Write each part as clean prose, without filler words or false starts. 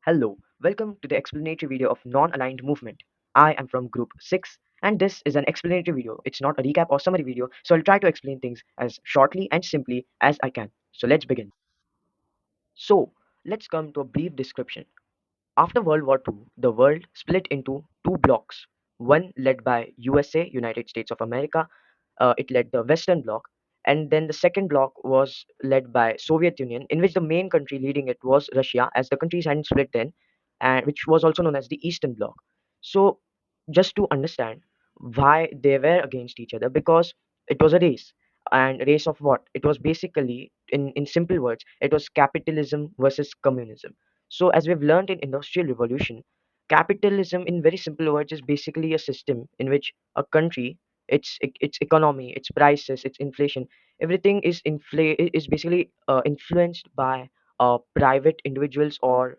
Hello, welcome to the explanatory video of non-aligned movement. I am from group 6 and this is an explanatory video. It's not a recap or summary video, so I'll try to explain things as shortly and simply as I can. So let's begin. So, let's come to a brief description. After World War II, the world split into two blocks. One led by USA, United States of America, it led the Western Bloc, and then the second bloc was led by Soviet Union, in which the main country leading it was Russia, as the countries hadn't split then, and which was also known as the Eastern Bloc. So, just to understand why they were against each other, because it was a race, and race of what? It was basically, in simple words, it was capitalism versus communism. So, as we've learned in Industrial Revolution, capitalism, in very simple words, is basically a system in which a country, its economy, its prices, its inflation, everything is basically influenced by private individuals or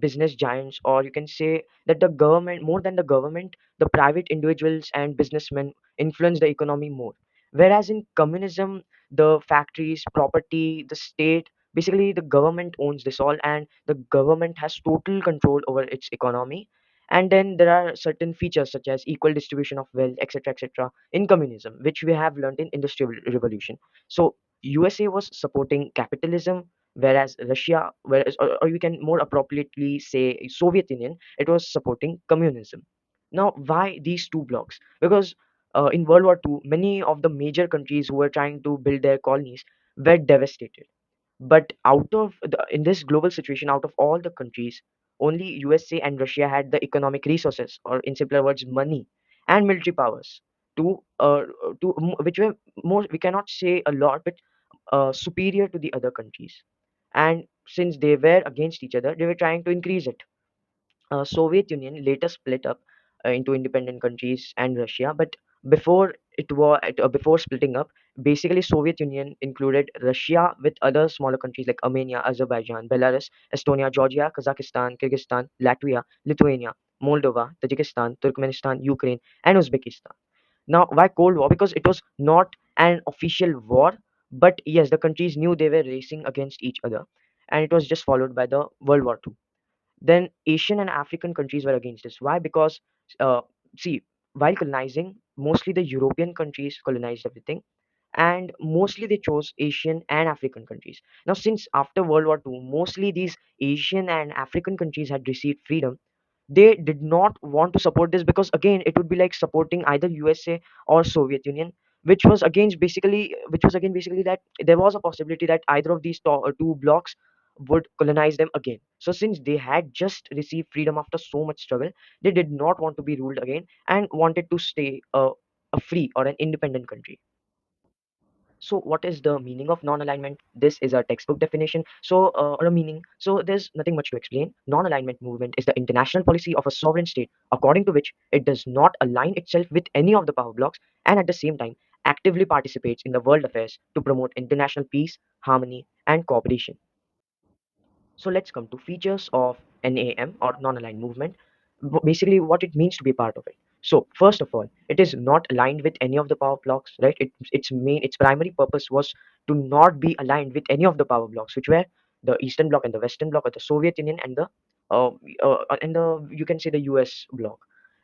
business giants, or you can say that the government, more than the government, the private individuals and businessmen influence the economy more. Whereas in communism, the factories, property, the state, basically the government owns this all, and the government has total control over its economy. And then there are certain features such as equal distribution of wealth, etc., etc., in communism, which we have learned in Industrial Revolution. So USA was supporting capitalism, whereas Russia, or we can more appropriately say Soviet Union, it was supporting communism. Now, why these two blocks? Because in World War II, many of the major countries who were trying to build their colonies were devastated. But in this global situation, out of all the countries, only USA and Russia had the economic resources, or in simpler words, money and military powers to which were more, we cannot say a lot, but superior to the other countries. And since they were against each other, they were trying to increase it. Soviet Union later split up into independent countries and Russia, but before splitting up, basically Soviet Union included Russia with other smaller countries like Armenia, Azerbaijan, Belarus, Estonia, Georgia, Kazakhstan, Kyrgyzstan, Latvia, Lithuania, Moldova, Tajikistan, Turkmenistan, Ukraine, and Uzbekistan. Now, why Cold War? Because it was not an official war, but yes, the countries knew they were racing against each other, and it was just followed by the World War II. Then Asian and African countries were against this. Why? Because uh, see, while colonizing, mostly the European countries colonized everything, and mostly they chose Asian and African countries. Now, since after World War II, mostly these Asian and African countries had received freedom, they did not want to support this, because again it would be like supporting either USA or Soviet Union, which was again basically that there was a possibility that either of these two blocks would colonize them again. So since they had just received freedom after so much struggle, they did not want to be ruled again and wanted to stay a free or an independent country. So what is the meaning of non-alignment? This is a textbook definition. Or a meaning. So there's nothing much to explain. Non-alignment movement is the international policy of a sovereign state, according to which it does not align itself with any of the power blocks, and at the same time actively participates in the world affairs to promote international peace, harmony, and cooperation. So let's come to features of NAM, or non-aligned movement. Basically, what it means to be part of it. So first of all, it is not aligned with any of the power blocks, right? Its primary purpose was to not be aligned with any of the power blocks, which were the Eastern Bloc and the Western Bloc, or the Soviet Union and the, you can say, the US bloc.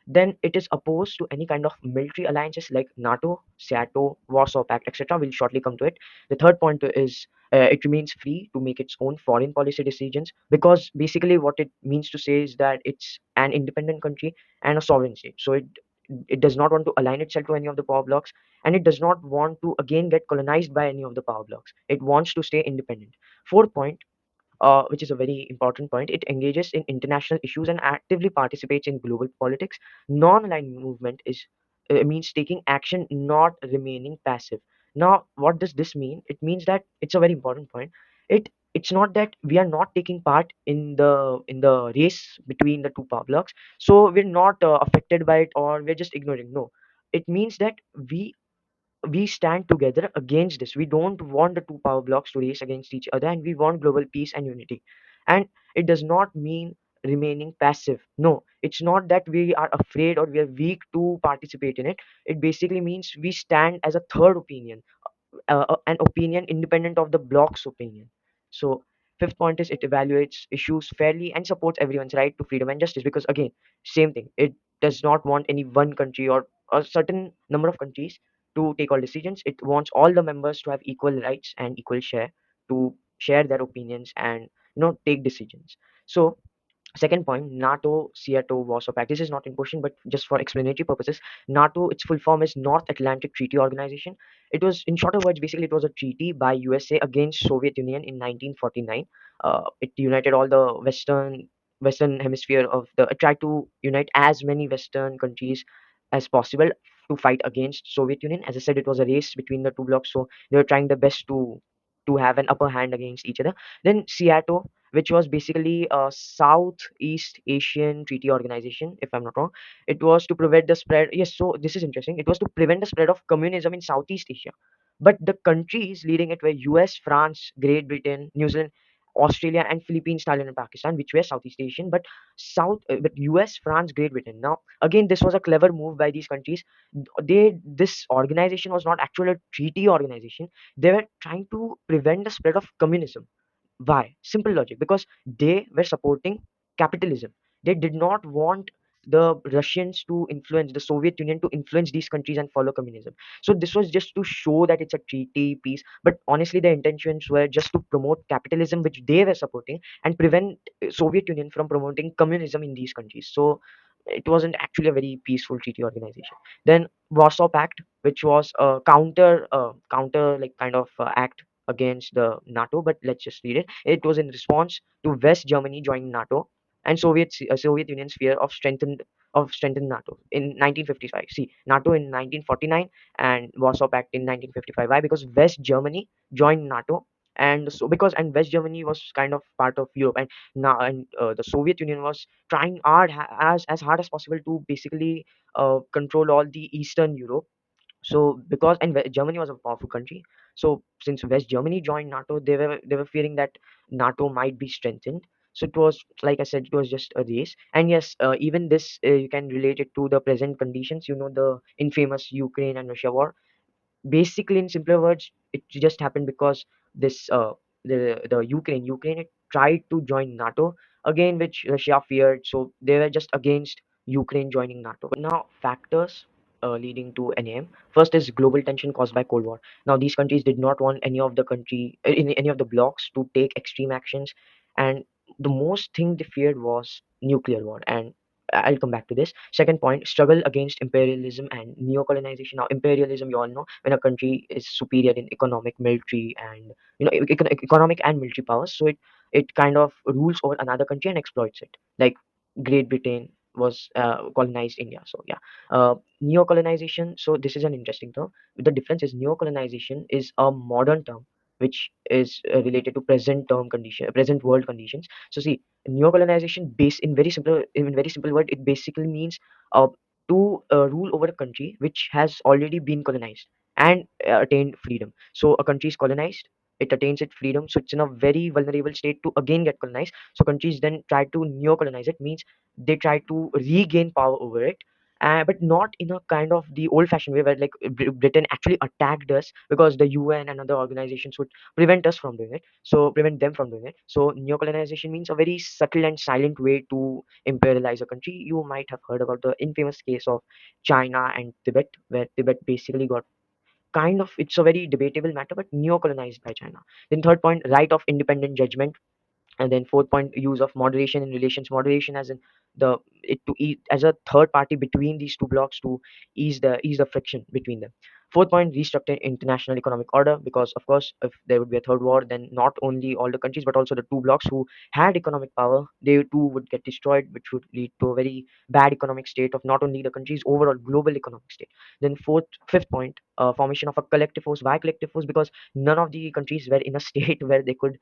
Then it is opposed to any kind of military alliances like NATO, SATO, Warsaw Pact, etc. We'll shortly come to it. The third point is it remains free to make its own foreign policy decisions, because basically what it means to say is that it's an independent country and a sovereign state. So it does not want to align itself to any of the power blocks, and it does not want to again get colonized by any of the power blocks. It wants to stay independent. Fourth point, which is a very important point, it engages in international issues and actively participates in global politics. Non-aligned movement is means taking action, not remaining passive. Now, what does this mean? It means that it's a very important point. It's not that we are not taking part in the race between the two power blocks, so we're not affected by it, or we're just ignoring. No, it means that we stand together against this. We don't want the two power blocks to race against each other, and we want global peace and unity. And it does not mean remaining passive. No, it's not that we are afraid or we are weak to participate in it. It basically means we stand as a third opinion, an opinion independent of the block's opinion. So Fifth point is it evaluates issues fairly and supports everyone's right to freedom and justice, because again, same thing, it does not want any one country or a certain number of countries to take all decisions. It wants all the members to have equal rights and equal share to share their opinions and take decisions. So second point, NATO, Seattle, Warsaw Pact. This is not in question, but just for explanatory purposes, NATO, its full form is North Atlantic Treaty Organization. It was, in shorter words, basically it was a treaty by USA against Soviet Union in 1949. It united all the Western hemisphere of the. It tried to unite as many Western countries as possible to fight against Soviet Union. As I said, it was a race between the two blocks, so they were trying their best to have an upper hand against each other. Then Seattle, which was basically a Southeast Asian Treaty Organization, if I'm not wrong. It was to prevent the spread. Yes, so this is interesting. It was to prevent the spread of communism in Southeast Asia. But the countries leading it were US, France, Great Britain, New Zealand, Australia, and Philippines, Thailand, and Pakistan, which were Southeast Asian. But US, France, Great Britain. Now, again, this was a clever move by these countries. This organization was not actually a treaty organization. They were trying to prevent the spread of communism. Why? Simple logic. Because they were supporting capitalism. They did not want the Russians to influence the Soviet Union to influence these countries and follow communism. So this was just to show that it's a treaty piece. But honestly, the intentions were just to promote capitalism, which they were supporting, and prevent Soviet Union from promoting communism in these countries. So it wasn't actually a very peaceful treaty organization. Then Warsaw Pact, which was a counter like kind of act against the NATO, but let's just read it. It was in response to West Germany joining NATO and Soviet Union's fear of strengthened NATO in 1955. See, NATO in 1949 and Warsaw Pact in 1955. Why? Because West Germany joined NATO, and West Germany was kind of part of Europe, and now and the Soviet Union was trying as hard as possible to basically control all the Eastern Europe. So because Germany was a powerful country, so since West Germany joined NATO, they were fearing that NATO might be strengthened. So it was, like I said, it was just a race. And yes, even this you can relate it to the present conditions. The infamous Ukraine and Russia war. Basically, in simpler words, it just happened because this the Ukraine had tried to join NATO again, which Russia feared. So they were just against Ukraine joining NATO. Now, factors leading to NAM. First is global tension caused by Cold War. Now, these countries did not want any of the blocs to take extreme actions, and the most thing they feared was nuclear war. And I'll come back to this. Second point, struggle against imperialism and neo-colonization. Now, imperialism, you all know, when a country is superior in economic, military, and economic and military powers, so it kind of rules over another country and exploits it. Like Great Britain was colonized India. So yeah, neo-colonization. So this is an interesting term. The difference is neo-colonization is a modern term which is related to present world conditions. So see, neo-colonization base in very simple word, it basically means uh, to rule over a country which has already been colonized and attained freedom. So a country is colonized, it attains its freedom, so it's in a very vulnerable state to again get colonized. So countries then try to neo-colonize it, means they try to regain power over it, but not in a kind of the old-fashioned way where like Britain actually attacked us, because the UN and other organizations would prevent them from doing it. So neo-colonization means a very subtle and silent way to imperialize a country. You might have heard about the infamous case of China and Tibet, where Tibet basically got kind of, it's a very debatable matter, but neo-colonized by China. Then third point, right of independent judgment. And then fourth point, use of moderation in relations. Moderation as in as a third party between these two blocks to ease the friction between them. Fourth point, restructure international economic order, because of course if there would be a third war, then not only all the countries but also the two blocks who had economic power, they too would get destroyed, which would lead to a very bad economic state of not only the countries, overall global economic state. Then fifth point, formation of a collective force. Why collective force? Because none of the countries were in a state where they could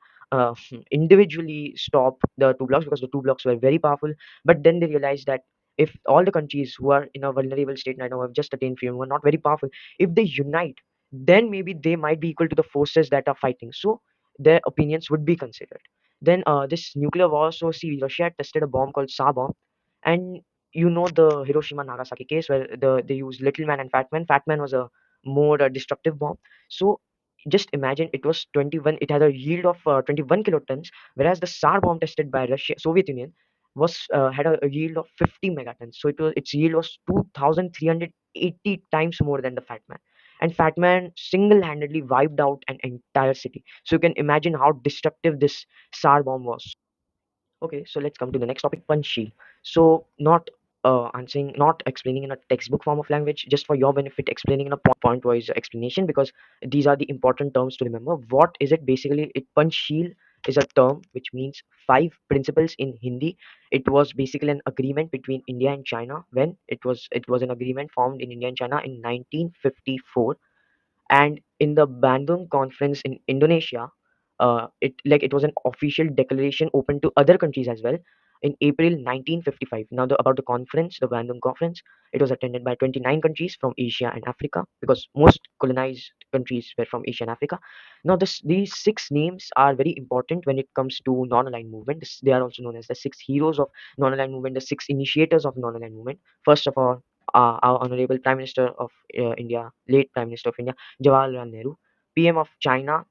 individually stop the two blocks, because the two blocks were very powerful. But then they realized that if all the countries who are in a vulnerable state right now, have just attained freedom, who are not very powerful, if they unite, then maybe they might be equal to the forces that are fighting. So their opinions would be considered. Then this nuclear war. So see, Russia had tested a bomb called Tsar bomb, and the Hiroshima Nagasaki case where they used Little Man and Fat Man. Fat Man was a more destructive bomb. So just imagine, it was 21, it had a yield of 21 kilotons, whereas the SAR bomb tested by Russia, Soviet Union, was had a yield of 50 megatons. So its yield was 2380 times more than the Fat Man. And Fat Man single-handedly wiped out an entire city. So you can imagine how destructive this SAR bomb was. Okay, so let's come to the next topic, punchy. So not answering, not explaining in a textbook form of language, just for your benefit, explaining in a point-wise explanation, because these are the important terms to remember. What is it basically? It Panchsheel is a term which means five principles in Hindi. It was basically an agreement between India and China when it was an agreement formed in India and China in 1954. And in the Bandung conference in Indonesia, it was an official declaration open to other countries as well in April 1955. Now about the conference, the Bandung conference, it was attended by 29 countries from Asia and Africa, because most colonized countries were from Asia and Africa. Now these six names are very important when it comes to non-aligned movement. They are also known as the six heroes of non-aligned movement, the six initiators of non-aligned movement. First of all, our honorable Prime Minister of India, late Prime Minister of India, Jawaharlal Nehru. PM of China,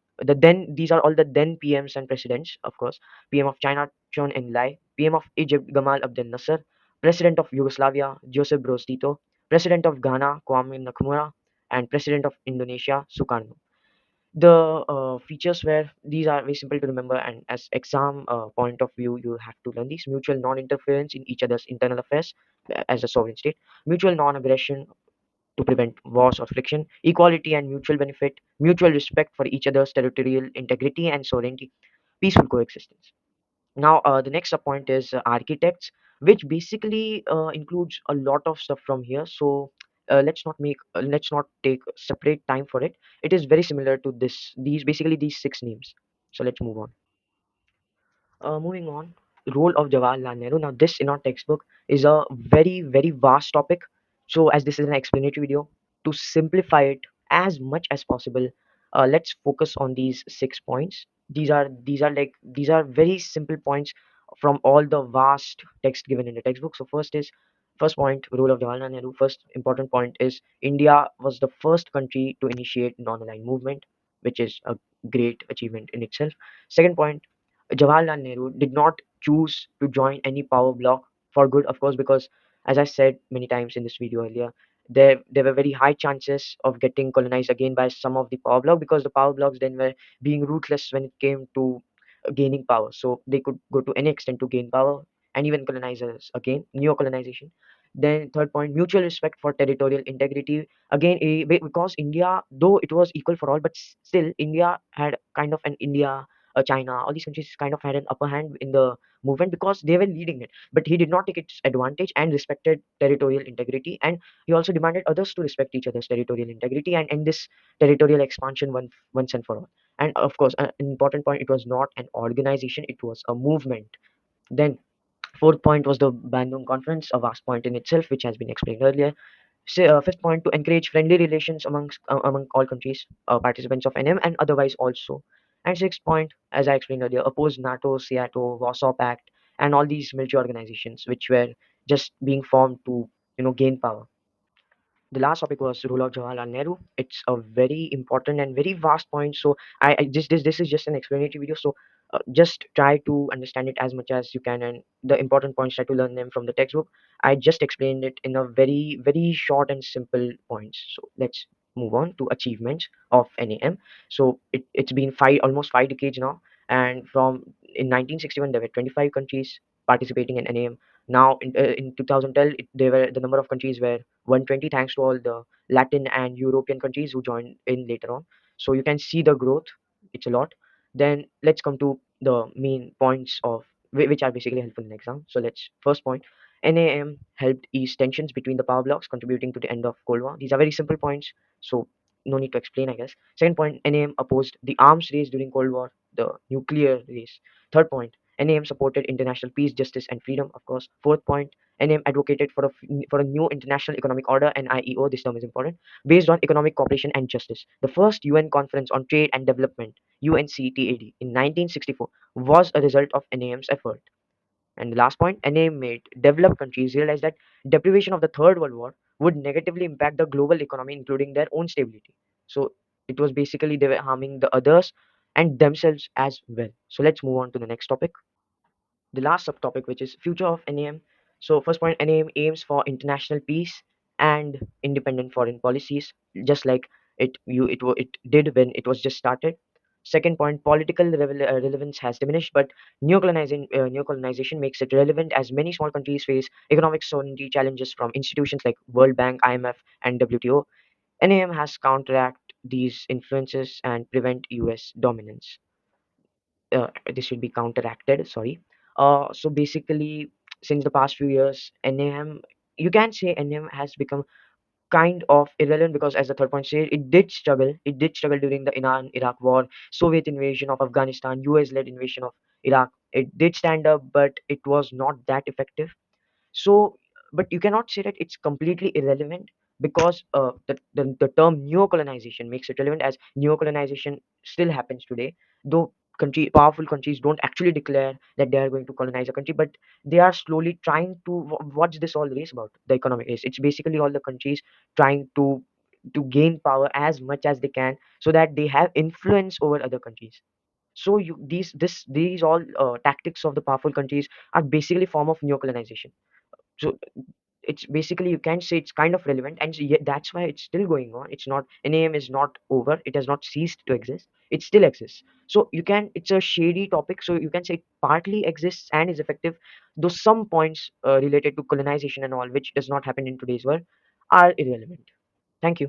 these are all the then PMs and presidents, of course. PM of China, Chon En-lai. PM of Egypt, Gamal Abdel Nasser. President of Yugoslavia, Joseph Broz Tito. President of Ghana, Kwame Nkrumah. And President of Indonesia, Sukarno. The features were, these are very simple to remember, and as exam point of view, you have to learn these: mutual non-interference in each other's internal affairs as a sovereign state, mutual non-aggression to prevent wars or friction, equality and mutual benefit, mutual respect for each other's territorial integrity and sovereignty, peaceful coexistence. Now, the next point is architects, which basically includes a lot of stuff from here. So let's not take separate time for it. It is very similar to these six names. So let's move on. Moving on, role of Jawaharlal Nehru. Now, this in our textbook is a very, very vast topic. So, as this is an explanatory video, to simplify it as much as possible, let's focus on these 6 points. These are very simple points from all the vast text given in the textbook. So, first point, role of Jawaharlal Nehru. First important point is India was the first country to initiate non-aligned movement, which is a great achievement in itself. Second point, Jawaharlal Nehru did not choose to join any power bloc for good, of course, because as I said many times in this video earlier, there were very high chances of getting colonized again by some of the power bloc, because the power blocs then were being ruthless when it came to gaining power. So they could go to any extent to gain power and even colonize us again, neo-colonization. Then third point, mutual respect for territorial integrity. Again, because India, though it was equal for all, but still India had kind of an India, China, all these countries kind of had an upper hand in the movement because they were leading it. But he did not take its advantage and respected territorial integrity. And he also demanded others to respect each other's territorial integrity and end this territorial expansion once and for all. And of course, an important point, it was not an organization, it was a movement. Then, fourth point was the Bandung Conference, a vast point in itself, which has been explained earlier. Fifth point, to encourage friendly relations among all countries, participants of NM and otherwise also. And sixth point, as I explained earlier, oppose NATO, SEATO, Warsaw Pact, and all these military organizations which were just being formed to gain power. The last topic was role of Jawaharlal Nehru. It's a very important and very vast point. So I this is just an explanatory video. So just try to understand it as much as you can, and the important points try to learn them from the textbook. I just explained it in a very very short and simple points. So let's move on to achievements of NAM. So it's been almost 5 decades now, and from in 1961 there were 25 countries participating in NAM. Now in 2012 they were the number of countries were 120, thanks to all the Latin and European countries who joined in later on. So you can see the growth. It's a lot. Then let's come to the main points of which are basically helpful in exam. So let's first point. NAM helped ease tensions between the power blocs, contributing to the end of Cold War. These are very simple points, so no need to explain, I guess. Second point, NAM opposed the arms race during Cold War, the nuclear race. Third point, NAM supported international peace, justice, and freedom, of course. Fourth point, NAM advocated for a new international economic order, NIEO, this term is important, based on economic cooperation and justice. The first UN Conference on Trade and Development, UNCTAD, in 1964 was a result of NAM's effort. And the last point, NAM made developed countries realize that deprivation of the Third World War would negatively impact the global economy, including their own stability. So It was basically they were harming the others and themselves as well. So let's move on to the next topic, the last subtopic, which is future of NAM. So first point, NAM aims for international peace and independent foreign policies, just like it did when it was just started. Second point, political relevance has diminished, but neocolonization makes it relevant as many small countries face economic sovereignty challenges from institutions like World Bank, IMF, and WTO. NAM has counteract these influences and prevent US dominance. This should be counteracted, sorry. So basically, since the past few years, NAM, you can say NAM has become kind of irrelevant because, as the third point said, it did struggle during the Iran Iraq war, Soviet invasion of Afghanistan, US led invasion of Iraq. It did stand up, but it was not that effective. So, but you cannot say that it's completely irrelevant because the term neocolonization makes it relevant, as neocolonization still happens today, though powerful countries don't actually declare that they are going to colonize a country, but they are slowly trying to. What's this all race about? The economic race. It's basically all the countries trying to gain power as much as they can so that they have influence over other countries. So these all tactics of the powerful countries are basically form of neocolonization. So it's basically, you can say it's kind of relevant, and yet that's why it's still going on. It's not, NAM is not over, it has not ceased to exist, it still exists. So you can, it's a shady topic, so you can say it partly exists and is effective, though some points related to colonization and all, which does not happen in today's world, are irrelevant. Thank you.